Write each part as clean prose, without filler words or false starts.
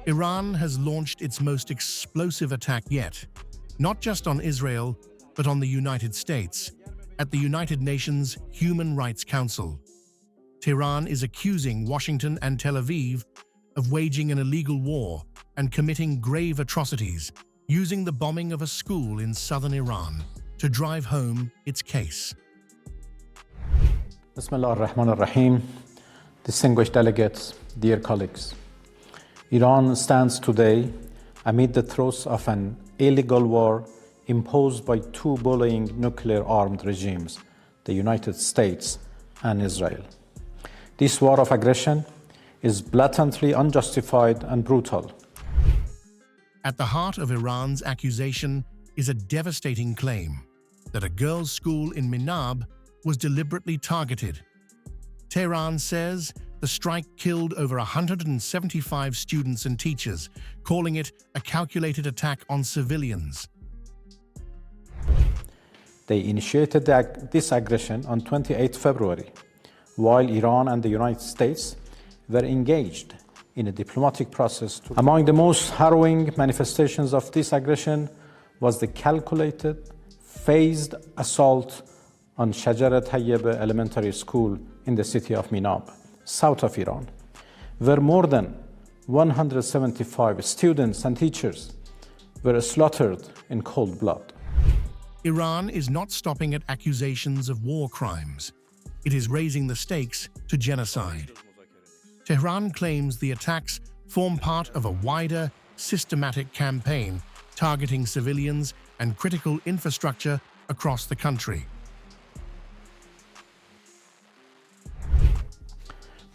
Iran has launched its most explosive attack yet, not just on Israel, but on the United States, at the United Nations Human Rights Council. Tehran is accusing Washington and Tel Aviv of waging an illegal war and committing grave atrocities, using the bombing of a school in southern Iran to drive home its case. Bismillah ar-Rahman ar-Rahim. Distinguished delegates, dear colleagues. Iran stands today amid the throes of an illegal war imposed by two bullying nuclear-armed regimes, the United States and Israel. This war of aggression is blatantly unjustified and brutal. At the heart of Iran's accusation is a devastating claim that a girls' school in Minab was deliberately targeted. Tehran says the strike killed over 175 students and teachers, calling it a calculated attack on civilians. They initiated this aggression on 28 February, while Iran and the United States were engaged in a diplomatic process. Among the most harrowing manifestations of this aggression was the calculated, phased assault on Tayyip Elementary School in the city of Minab, south of Iran, where more than 175 students and teachers were slaughtered in cold blood. Iran is not stopping at accusations of war crimes. It is raising the stakes to genocide. Tehran claims the attacks form part of a wider, systematic campaign targeting civilians and critical infrastructure across the country.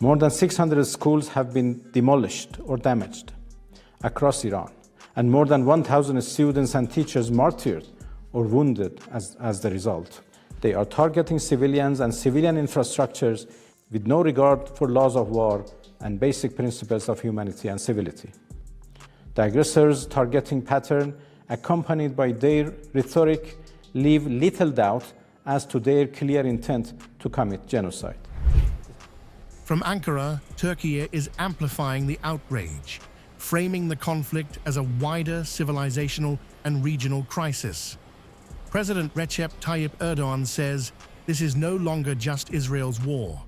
More than 600 schools have been demolished or damaged across Iran, and more than 1,000 students and teachers martyred or wounded as the result. They are targeting civilians and civilian infrastructures with no regard for laws of war and basic principles of humanity and civility. The aggressors' targeting pattern, accompanied by their rhetoric, leave little doubt as to their clear intent to commit genocide. From Ankara, Turkey is amplifying the outrage, framing the conflict as a wider civilizational and regional crisis. President Recep Tayyip Erdogan says this is no longer just Israel's war,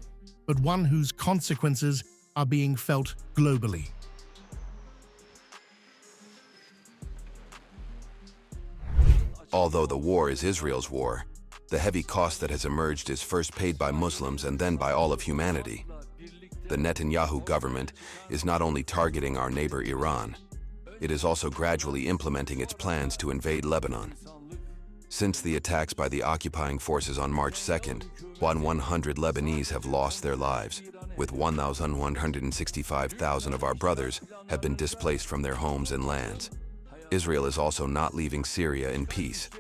but one whose consequences are being felt globally. Although the war is Israel's war, the heavy cost that has emerged is first paid by Muslims and then by all of humanity. The Netanyahu government is not only targeting our neighbor Iran, it is also gradually implementing its plans to invade Lebanon. Since the attacks by the occupying forces on March 2nd, 100 Lebanese have lost their lives, with 1,165,000 of our brothers have been displaced from their homes and lands. Israel is also not leaving Syria in peace.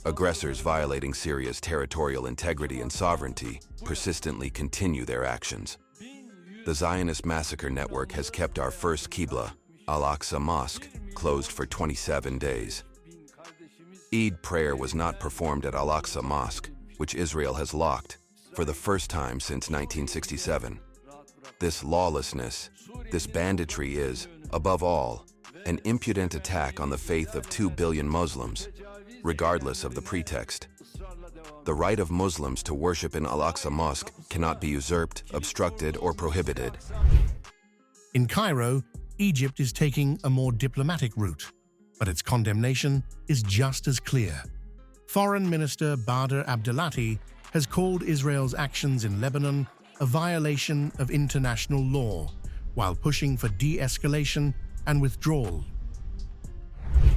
Aggressors violating Syria's territorial integrity and sovereignty persistently continue their actions. The Zionist massacre network has kept our first Qibla, Al-Aqsa Mosque, closed for 27 days. Eid prayer was not performed at Al-Aqsa Mosque, which Israel has locked for the first time since 1967. This lawlessness, this banditry is, above all, an impudent attack on the faith of 2 billion Muslims, regardless of the pretext. The right of Muslims to worship in Al-Aqsa Mosque cannot be usurped, obstructed, or prohibited. In Cairo, Egypt is taking a more diplomatic route, but its condemnation is just as clear. Foreign Minister Badr Abdelatty has called Israel's actions in Lebanon a violation of international law, while pushing for de-escalation and withdrawal.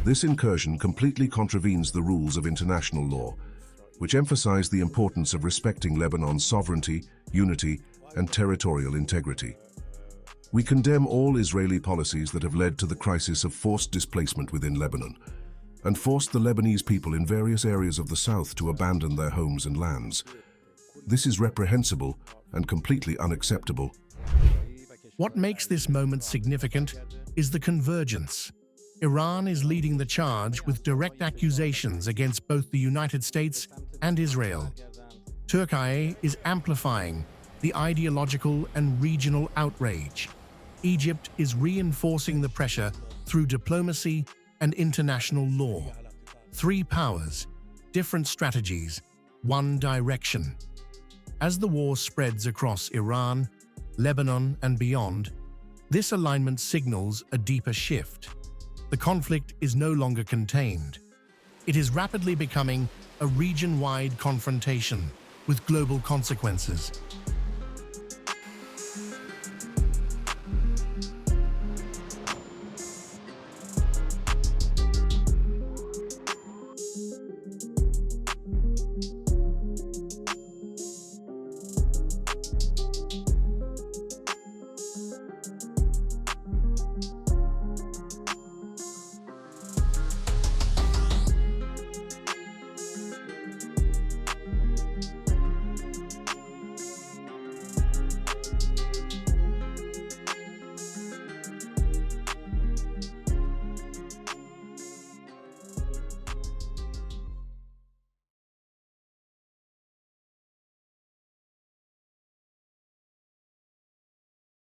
This incursion completely contravenes the rules of international law, which emphasize the importance of respecting Lebanon's sovereignty, unity, and territorial integrity. We condemn all Israeli policies that have led to the crisis of forced displacement within Lebanon, and forced the Lebanese people in various areas of the south to abandon their homes and lands. This is reprehensible and completely unacceptable. What makes this moment significant is the convergence. Iran is leading the charge with direct accusations against both the United States and Israel. Turkey is amplifying the ideological and regional outrage. Egypt is reinforcing the pressure through diplomacy and international law. Three powers, different strategies, one direction. As the war spreads across Iran, Lebanon, and beyond, this alignment signals a deeper shift. The conflict is no longer contained. It is rapidly becoming a region-wide confrontation with global consequences.